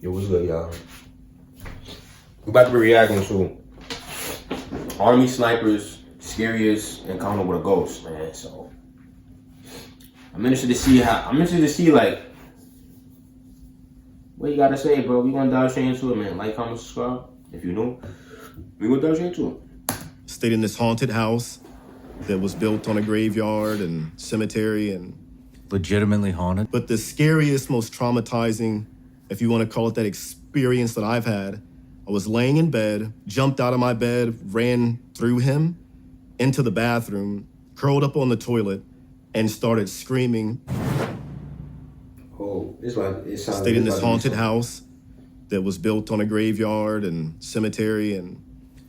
It was good, y'all. We're about to be reacting to Army Snipers, Scariest Encounter with a Ghost, man. So I'm interested to see like what you gotta say, bro. We gonna dive straight into it, man. Like, comment, subscribe. If you new, we gonna dive straight into it. Stayed in this haunted house that was built on a graveyard and cemetery and legitimately haunted. But the scariest, most traumatizing, if you want to call it that, experience that I've had, I was laying in bed, jumped out of my bed, ran through him into the bathroom, curled up on the toilet, and started screaming. Oh, it's like it sounds. Stayed in this haunted house that was built on a graveyard and cemetery and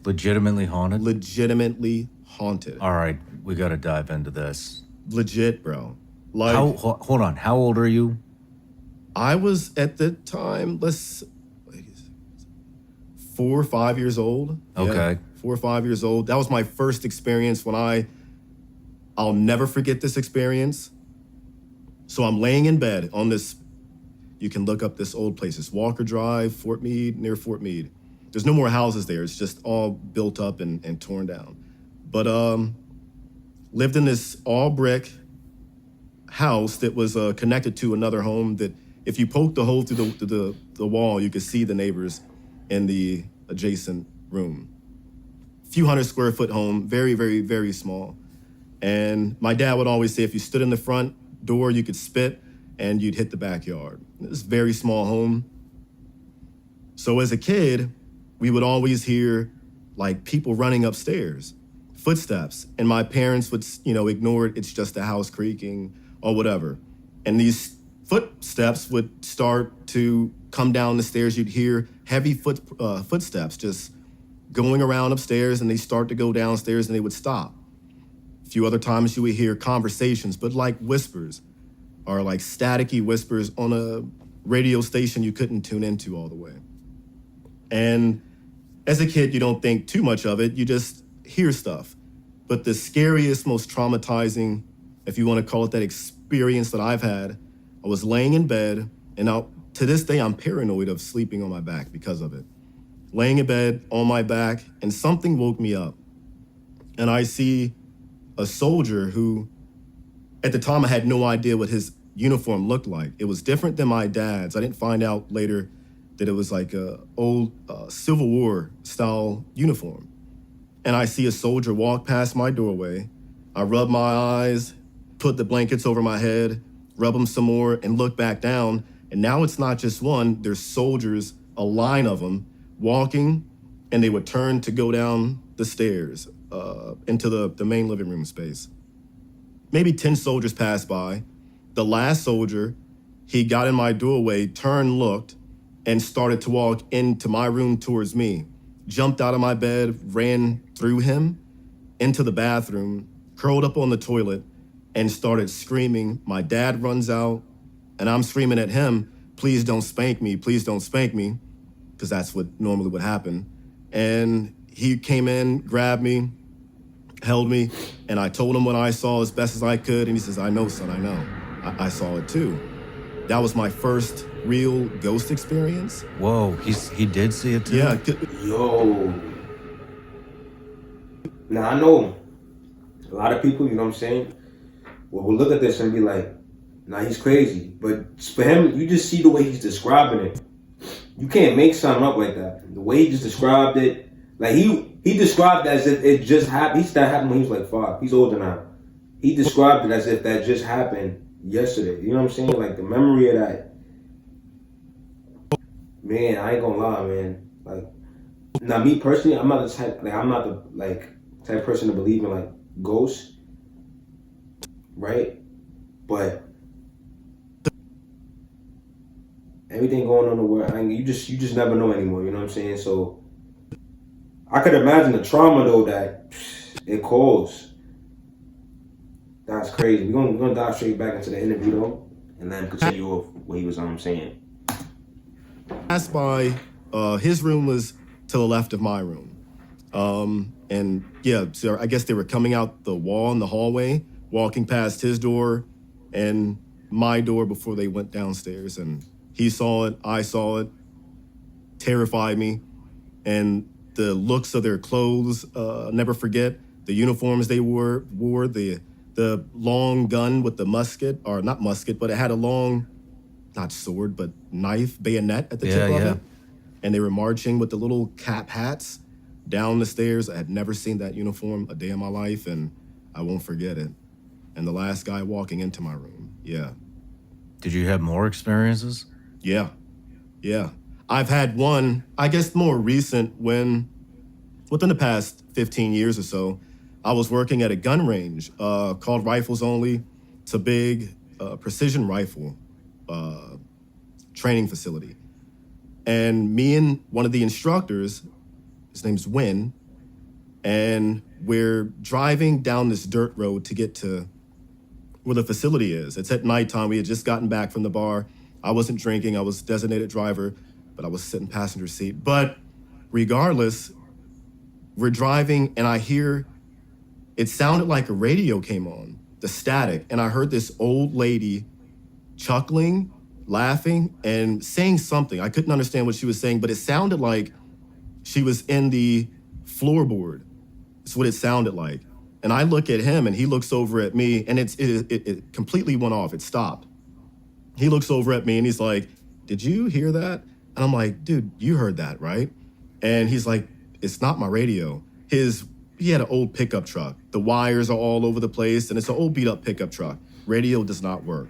legitimately haunted. Legitimately haunted. All right, we got to dive into this. Legit, bro. Like, hold on. How old are you? I was at the time, 4 or 5 years old. Okay. Yeah, 4 or 5 years old. That was my first experience I'll never forget this experience. So I'm laying in bed on this, you can look up this old place. It's Walker Drive, near Fort Meade. There's no more houses there. It's just all built up and torn down. But lived in this all brick house that was connected to another home that if you poked the hole through the wall, you could see the neighbors in the adjacent room. Few 100-square-foot home, very, very, very small. And my dad would always say if you stood in the front door, you could spit and you'd hit the backyard. It was a very small home. So as a kid, we would always hear like people running upstairs, footsteps, and my parents would, ignore it. It's just a house creaking or whatever. And these footsteps would start to come down the stairs. You'd hear heavy footsteps just going around upstairs, and they start to go downstairs, and they would stop. A few other times you would hear conversations, but like whispers, or like staticky whispers on a radio station you couldn't tune into all the way. And as a kid, you don't think too much of it. You just hear stuff. But the scariest, most traumatizing, if you want to call it that, experience that I've had, I was laying in bed, and to this day, I'm paranoid of sleeping on my back because of it. Laying in bed on my back, and something woke me up. And I see a soldier who, at the time, I had no idea what his uniform looked like. It was different than my dad's. I didn't find out later that it was like a old Civil War style uniform. And I see a soldier walk past my doorway. I rub my eyes, put the blankets over my head, rub them some more, and look back down. And now it's not just one, there's soldiers, a line of them, walking, and they would turn to go down the stairs into the main living room space. Maybe 10 soldiers passed by. The last soldier, he got in my doorway, turned, looked, and started to walk into my room towards me. Jumped out of my bed, ran through him into the bathroom, curled up on the toilet, and started screaming. My dad runs out, and I'm screaming at him, please don't spank me, because that's what normally would happen. And he came in, grabbed me, held me, and I told him what I saw as best as I could, and he says, I know, son, I know. I saw it too. That was my first real ghost experience. Whoa, he did see it too? Yeah. Yo. Now, I know a lot of people, you know what I'm saying, will look at this and be like, nah, he's crazy. But for him, you just see the way he's describing it. You can't make something up like that. The way he just described it, like he described it as if it just happened. He started happening when he was like 5. He's older now. He described it as if that just happened yesterday. You know what I'm saying? Like the memory of that. Man, I ain't gonna lie, man. Like, now me personally, I'm not the type person to believe in like ghosts, right? But everything going on in the world, you just never know anymore. You know what I'm saying? So I could imagine the trauma though that it caused. That's crazy. We're gonna dive straight back into the interview though, and then continue off what he was saying. Passed by, his room was to the left of my room. And yeah, so I guess they were coming out the wall in the hallway, walking past his door and my door before they went downstairs. And he saw it, I saw it. terrified me. And the looks of their clothes, never forget. The uniforms they wore the long gun with the musket, or not musket, but it had a long, not sword, but knife, bayonet at the tip of it. And they were marching with the little cap hats down the stairs. I had never seen that uniform a day in my life, and I won't forget it. And the last guy walking into my room, yeah. Did you have more experiences? Yeah. I've had one, I guess more recent, when within the past 15 years or so, I was working at a gun range called Rifles Only. It's a big precision rifle training facility. And me and one of the instructors, his name's Win, and we're driving down this dirt road to get to where the facility is. It's at nighttime. We had just gotten back from the bar. I wasn't drinking. I was designated driver, but I was sitting passenger seat. But regardless, we're driving and I hear, it sounded like a radio came on, the static. And I heard this old lady chuckling, laughing, and saying something. I couldn't understand what she was saying, but it sounded like she was in the floorboard. That's what it sounded like. And I look at him and he looks over at me, and it completely went off. It stopped. He looks over at me and he's like, "Did you hear that?" And I'm like, "Dude, you heard that, right?" And he's like, "It's not my radio." He had an old pickup truck. The wires are all over the place, and it's an old beat up pickup truck. Radio does not work.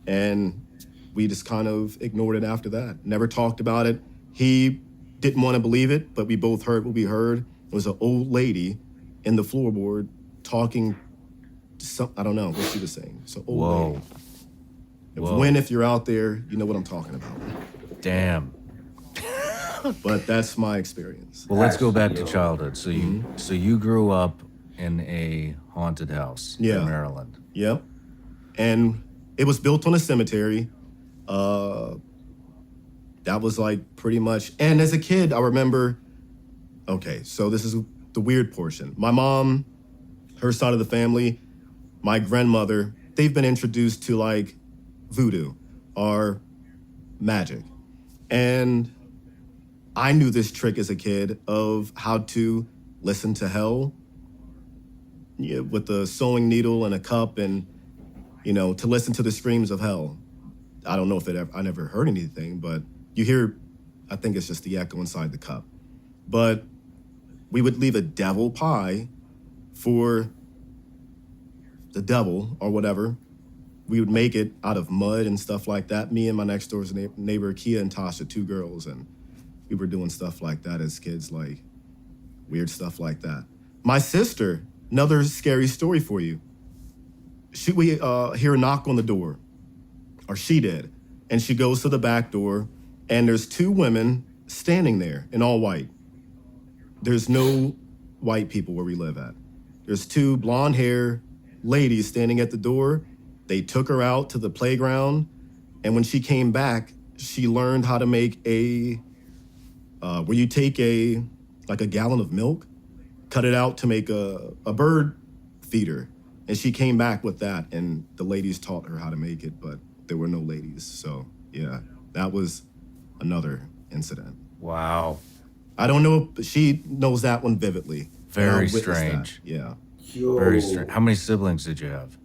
And we just kind of ignored it after that. Never talked about it. He didn't want to believe it, but we both heard what we heard. It was an old lady in the floorboard talking to some, I don't know what she was saying. So old lady. When, if you're out there, you know what I'm talking about. Damn. But that's my experience. Well, let's go back to childhood. So you grew up in a haunted house in Maryland. Yep. And it was built on a cemetery. That was like pretty much, and as a kid, I remember, okay, so this is the weird portion. My mom, her side of the family, my grandmother, they've been introduced to like voodoo or magic. And I knew this trick as a kid of how to listen to hell, with a sewing needle and a cup, and, to listen to the screams of hell. I don't know if I never heard anything, but you hear, I think it's just the echo inside the cup. But we would leave a devil pie for the devil or whatever. We would make it out of mud and stuff like that. Me and my next door neighbor, Kia and Tasha, 2 girls, and we were doing stuff like that as kids, like weird stuff like that. My sister, another scary story for you. We hear a knock on the door, or she did, and she goes to the back door, and there's 2 women standing there in all white. There's no white people where we live at. There's 2 blonde hair ladies standing at the door. They took her out to the playground, and when she came back, she learned how to make where you take a gallon of milk, cut it out to make a bird feeder. And she came back with that, and the ladies taught her how to make it, but there were no ladies. So yeah, that was another incident. Wow. I don't know, but she knows that one vividly. Very strange. That. Yeah. Yo. Very strange. How many siblings did you have?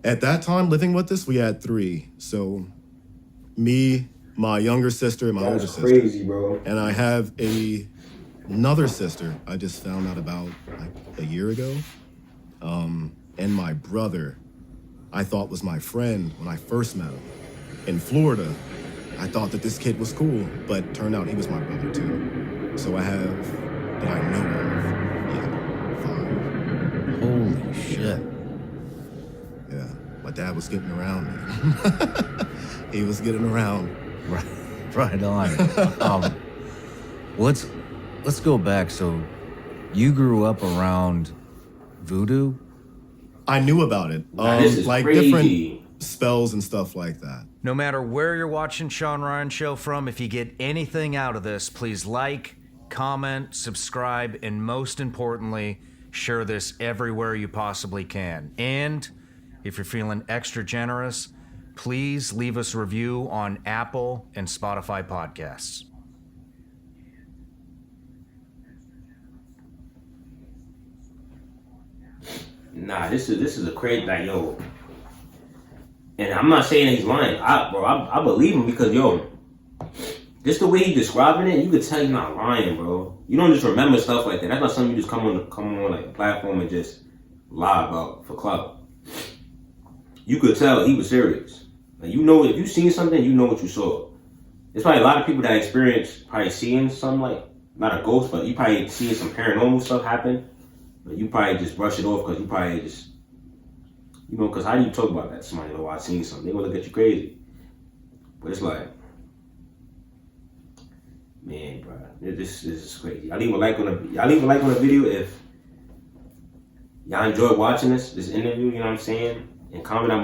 At that time, living with us, we had 3. So me, my younger sister, and my older sister. That's crazy, bro. And I have another sister I just found out about like a year ago. And my brother, I thought was my friend when I first met him. In Florida, I thought that this kid was cool, but turned out he was my brother too. So I have, that I know of, 5. Holy shit. Yeah, my dad was getting around, man. He was getting around. Right on. Let's go back. So you grew up around voodoo? I knew about it. This is like crazy. different spells and stuff like that. No matter where you're watching Sean Ryan Show from, if you get anything out of this, please like, comment, subscribe, and most importantly, share this everywhere you possibly can. And if you're feeling extra generous, please leave us a review on Apple and Spotify podcasts. Nah, this is a crazy, like, yo. And I'm not saying that he's lying, I believe him because, yo, just the way he describing it, you could tell he's not lying, bro. You don't just remember stuff like that. That's not something you just come on like a platform and just lie about for clout. You could tell he was serious. Like, you know, if you seen something, you know what you saw. There's probably a lot of people that experience probably seeing something like, not a ghost, but you probably seeing some paranormal stuff happen. But you probably just brush it off because you probably just, you know, because how do you talk about that to somebody? Oh, I seen something. They gonna look at you crazy. But it's like, man, bro, this is crazy. Y'all leave a like on the video if y'all enjoyed watching this interview. You know what I'm saying? And comment down